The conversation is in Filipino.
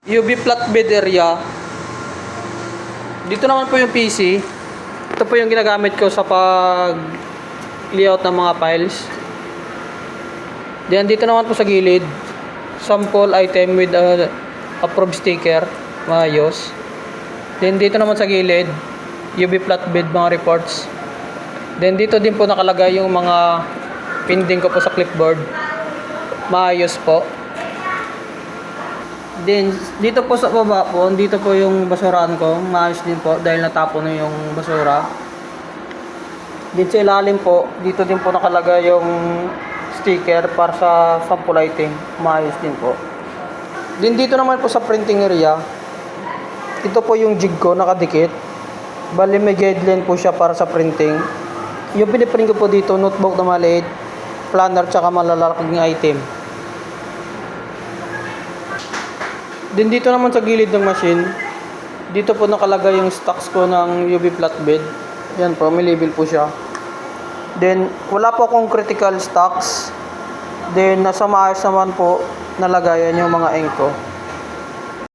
UV flatbed area. Dito naman po yung PC. Ito po yung ginagamit ko sa pag layout ng mga files. Then dito naman po sa gilid, sample item with approved sticker, maayos. Then dito naman sa gilid, UV flatbed mga reports. Then dito din po nakalagay yung mga pending ko po sa clipboard. Maayos po. Then dito po sa baba po, dito po yung basurahan ko, maayos din po dahil natapon na yung basura. Dito sa ilalim po, dito din po nakalagay yung sticker para sa sample item, maayos din po. Then dito naman po sa printing area, ito po yung jig ko nakadikit. Bali may guideline po siya para sa printing. Yung piniprint ko po dito, notebook na maliit, planner tsaka malalaking item. Din dito naman sa gilid ng machine, dito po nakalagay yung stocks ko ng UV flatbed. Yan po, may label po siya. Then wala po akong critical stocks. Then nasa maayos naman po nalagayan yung mga ink ko.